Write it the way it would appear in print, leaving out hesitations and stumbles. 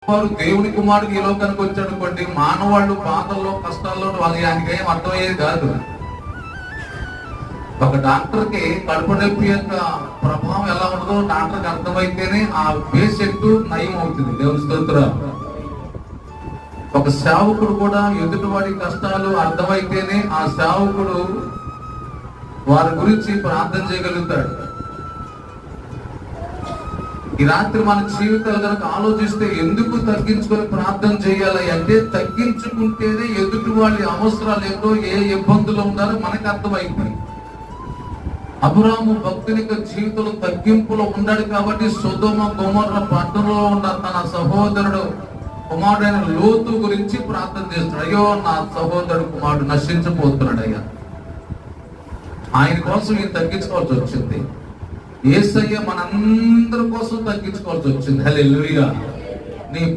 వారు దేవుని కుమారుడు ఈ లోకానికి వచ్చాడు అనుకోండి, మానవాళ్ళు బాధల్లో కష్టాల్లో వాళ్ళకి ఆయనకి ఏం అర్థమయ్యేది కాదు. ఒక డాక్టర్కి కడుపు నొప్పి యొక్క ప్రభావం ఎలా ఉండదో డాక్టర్కి అర్థమైతేనే ఆ పేషెంట్ నయం అవుతుంది. దేవుని స్తోత్రం. ఒక సేవకుడు కూడా ఎదుటివాడి కష్టాలు అర్థమైతేనే ఆ సేవకుడు వారి గురించి ప్రార్థన చేయగలుగుతాడు. ఈ రాత్రి మన జీవితాలు కనుక ఆలోచిస్తే ఎందుకు తగ్గించుకొని ప్రార్థన చేయాలి అంటే, తగ్గించుకుంటేనే ఎదుటి వాళ్ళ అవసరాలు ఏంటో, ఏ ఇబ్బందులు ఉన్నారో మనకు అర్థమైపోయి. అబ్రాహాము భక్తుని జీవితంలో తగ్గింపులో ఉన్నాడు కాబట్టి సొదొమ గొమొర్రా పట్టణంలో ఉన్న తన సహోదరుడు కుమారుడైన లోతు గురించి ప్రార్థన చేస్తున్నాడు. అయ్యో, నా సహోదరుడు కుమారుడు నశించిపోతున్నాడు అయ్యా. ఆయన కోసం ఈయన తగ్గించుకోవాల్సి వచ్చింది. యేసయ్య మనందరి కోసం తగ్గించుకోవాల్సి వచ్చింది. హల్లెలూయా.